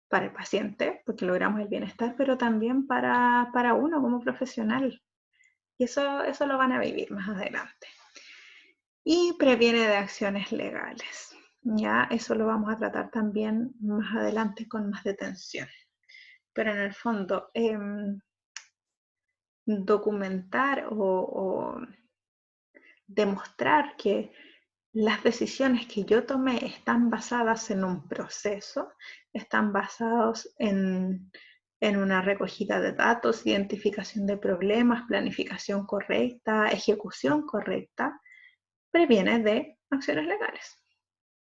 para el paciente, porque logramos el bienestar, pero también para uno como profesional. Y eso lo van a vivir más adelante. Y previene de acciones legales. Ya, eso lo vamos a tratar también más adelante con más detención. Pero en el fondo, documentar o demostrar que las decisiones que yo tomé están basadas en un proceso, están basados en una recogida de datos, identificación de problemas, planificación correcta, ejecución correcta, previene de acciones legales.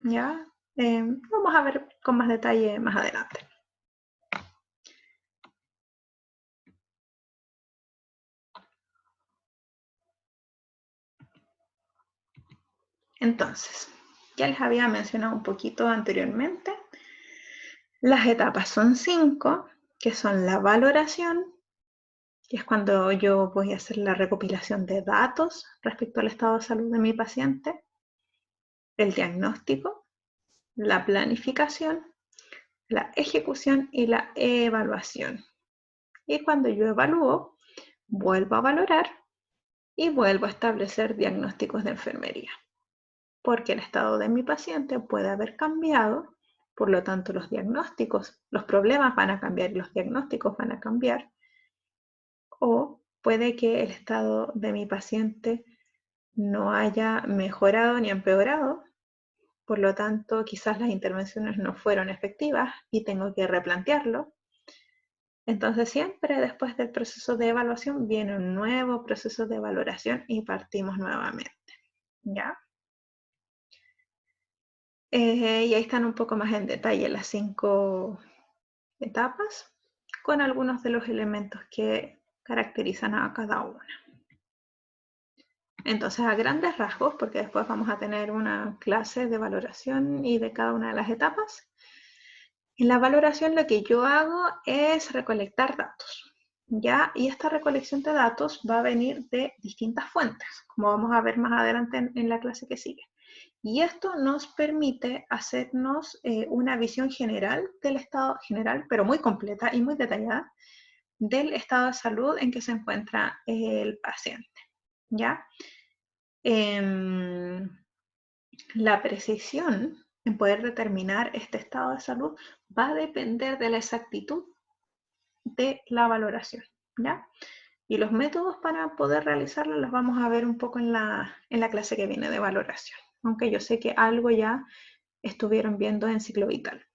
¿Ya? Vamos a ver con más detalle más adelante. Entonces, ya les había mencionado un poquito anteriormente. Las etapas son 5, que son la valoración, que es cuando yo voy a hacer la recopilación de datos respecto al estado de salud de mi paciente, el diagnóstico, la planificación, la ejecución y la evaluación. Y cuando yo evalúo, vuelvo a valorar y vuelvo a establecer diagnósticos de enfermería, porque el estado de mi paciente puede haber cambiado, por lo tanto los diagnósticos, los problemas van a cambiar y los diagnósticos van a cambiar, o puede que el estado de mi paciente no haya mejorado ni empeorado, por lo tanto quizás las intervenciones no fueron efectivas y tengo que replantearlo. Entonces siempre después del proceso de evaluación viene un nuevo proceso de valoración y partimos nuevamente. ¿Ya? Y ahí están un poco más en detalle las 5 etapas con algunos de los elementos que caracterizan a cada una. Entonces, a grandes rasgos, porque después vamos a tener una clase de valoración y de cada una de las etapas, En la valoración lo que yo hago es recolectar datos, ¿ya? Y esta recolección de datos va a venir de distintas fuentes, como vamos a ver más adelante en la clase que sigue. Y esto nos permite hacernos una visión general del estado general, pero muy completa y muy detallada, del estado de salud en que se encuentra el paciente, ¿ya? La precisión en poder determinar este estado de salud va a depender de la exactitud de la valoración, ¿ya? Y los métodos para poder realizarlo los vamos a ver un poco en la clase que viene de valoración, aunque yo sé que algo ya estuvieron viendo en ciclo vital.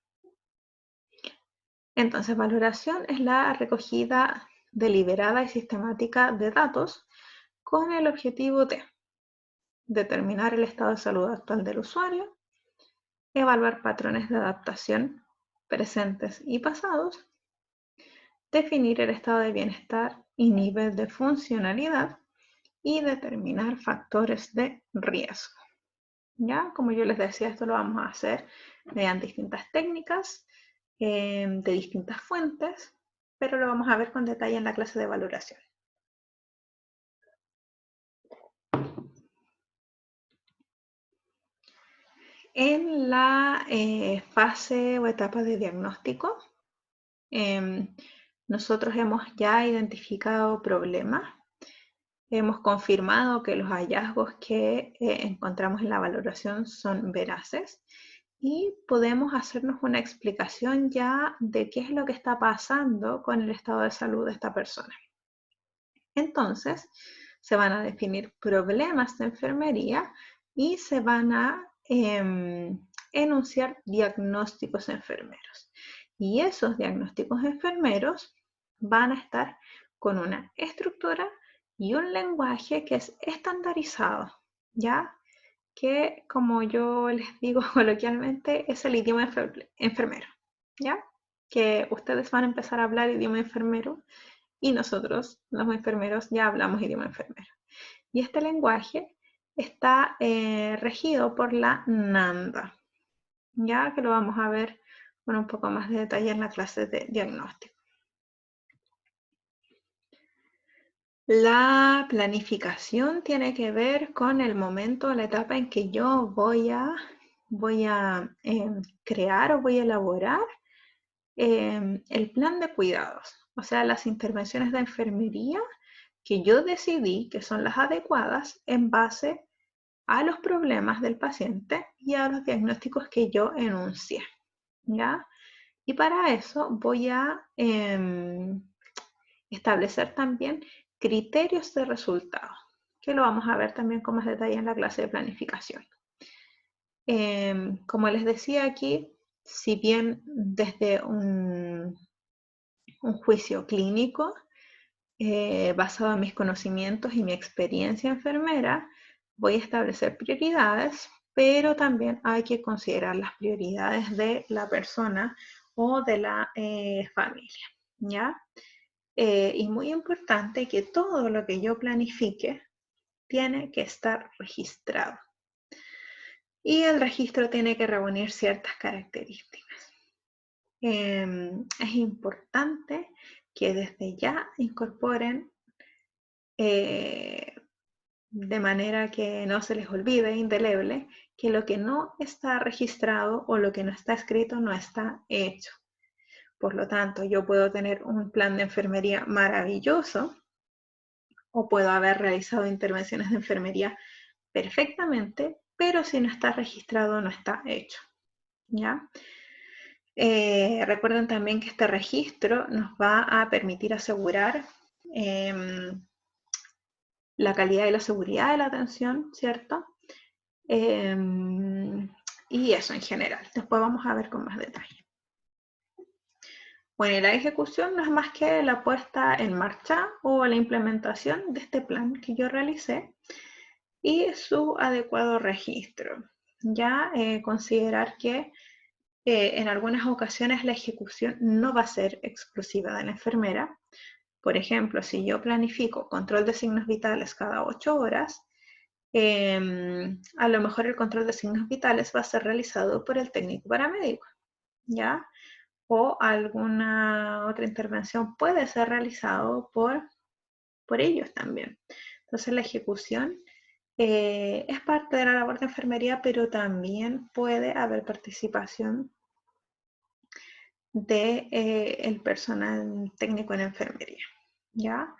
Entonces, valoración es la recogida deliberada y sistemática de datos con el objetivo de determinar el estado de salud actual del usuario, evaluar patrones de adaptación presentes y pasados, definir el estado de bienestar y nivel de funcionalidad y determinar factores de riesgo. ¿Ya? Como yo les decía, esto lo vamos a hacer mediante distintas técnicas, de distintas fuentes, pero lo vamos a ver con detalle en la clase de valoración. En la fase o etapa de diagnóstico, nosotros hemos ya identificado problemas, hemos confirmado que los hallazgos que encontramos en la valoración son veraces y podemos hacernos una explicación ya de qué es lo que está pasando con el estado de salud de esta persona. Entonces, se van a definir problemas de enfermería y se van a enunciar diagnósticos enfermeros. Y esos diagnósticos enfermeros van a estar con una estructura y un lenguaje que es estandarizado, ¿ya? Que, como yo les digo coloquialmente, es el idioma enfermero, ¿ya? Que ustedes van a empezar a hablar idioma enfermero y nosotros, los enfermeros, ya hablamos idioma enfermero. Y este lenguaje está regido por la NANDA, ya que lo vamos a ver con un poco más de detalle en la clase de diagnóstico. La planificación tiene que ver con el momento, la etapa en que yo voy a crear o voy a elaborar el plan de cuidados, o sea, las intervenciones de enfermería que yo decidí que son las adecuadas en base a los problemas del paciente y a los diagnósticos que yo enuncié, ¿ya? Y para eso voy a establecer también criterios de resultado, que lo vamos a ver también con más detalle en la clase de planificación. Como les decía aquí, si bien desde un juicio clínico, basado en mis conocimientos y mi experiencia enfermera, voy a establecer prioridades, pero también hay que considerar las prioridades de la persona o de la familia, ¿ya? Y muy importante que todo lo que yo planifique tiene que estar registrado. Y el registro tiene que reunir ciertas características. Es importante que desde ya incorporen de manera que no se les olvide, indeleble, que lo que no está registrado o lo que no está escrito no está hecho. Por lo tanto, yo puedo tener un plan de enfermería maravilloso o puedo haber realizado intervenciones de enfermería perfectamente, pero si no está registrado, no está hecho, ¿ya? Recuerden también que este registro nos va a permitir asegurar la calidad y la seguridad de la atención, ¿cierto? Y eso en general. Después vamos a ver con más detalle. Bueno, y la ejecución no es más que la puesta en marcha o la implementación de este plan que yo realicé y su adecuado registro. Ya considerar que en algunas ocasiones la ejecución no va a ser exclusiva de la enfermera. Por ejemplo, si yo planifico control de signos vitales cada 8 horas, a lo mejor el control de signos vitales va a ser realizado por el técnico paramédico, ¿ya? o alguna otra intervención puede ser realizado por ellos también. Entonces la ejecución es parte de la labor de enfermería, pero también puede haber participación de el personal técnico en enfermería, ¿ya?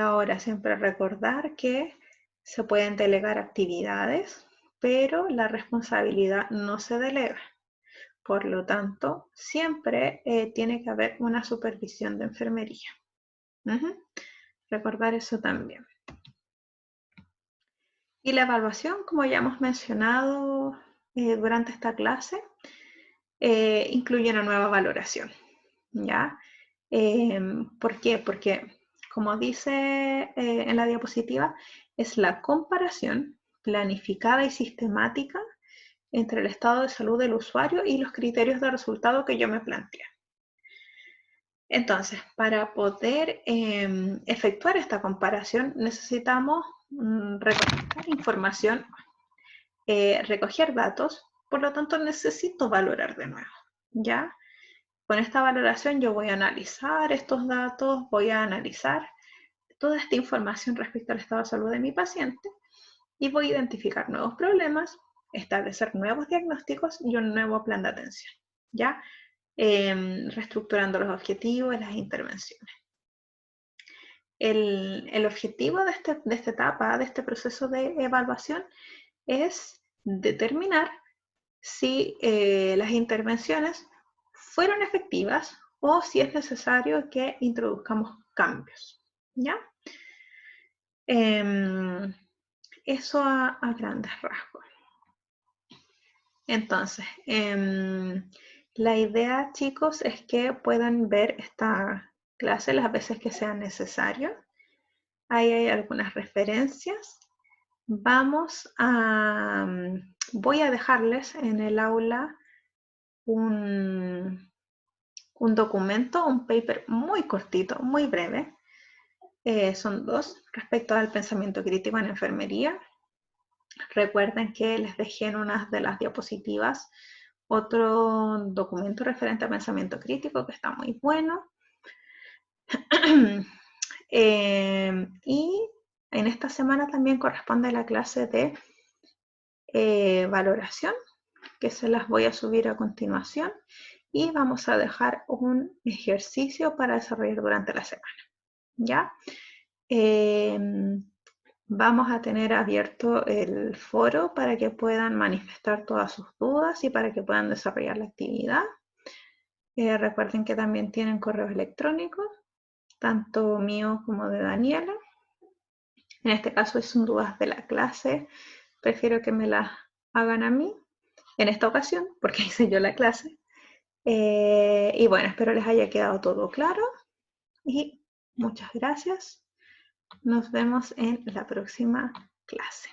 Ahora, siempre recordar que se pueden delegar actividades, pero la responsabilidad no se delega. Por lo tanto, siempre tiene que haber una supervisión de enfermería. Recordar eso también. Y la evaluación, como ya hemos mencionado durante esta clase, incluye una nueva valoración, ¿ya? ¿Por qué? Porque, como dice en la diapositiva, es la comparación planificada y sistemática entre el estado de salud del usuario y los criterios de resultado que yo me planteé. Entonces, para poder efectuar esta comparación necesitamos recolectar información, recoger datos, por lo tanto necesito valorar de nuevo, ¿ya? Con esta valoración yo voy a analizar estos datos, voy a analizar toda esta información respecto al estado de salud de mi paciente y voy a identificar nuevos problemas, establecer nuevos diagnósticos y un nuevo plan de atención, ¿ya? Reestructurando los objetivos y las intervenciones. El objetivo de esta etapa, de este proceso de evaluación, es determinar si las intervenciones fueron efectivas o si es necesario que introduzcamos cambios, ¿ya? Eso a grandes rasgos. Entonces, la idea, chicos, es que puedan ver esta clase las veces que sea necesario. Ahí hay algunas referencias. Voy a dejarles en el aula un documento, un paper muy cortito, muy breve. Son dos respecto al pensamiento crítico en enfermería. Recuerden que les dejé en una de las diapositivas otro documento referente a pensamiento crítico que está muy bueno. Y en esta semana también corresponde la clase de valoración, que se las voy a subir a continuación. Y vamos a dejar un ejercicio para desarrollar durante la semana, ¿ya? Vamos a tener abierto el foro para que puedan manifestar todas sus dudas y para que puedan desarrollar la actividad. Recuerden que también tienen correos electrónicos, tanto mío como de Daniela. En este caso son dudas de la clase, prefiero que me las hagan a mí en esta ocasión, porque hice yo la clase. Y bueno, espero les haya quedado todo claro y muchas gracias. Nos vemos en la próxima clase.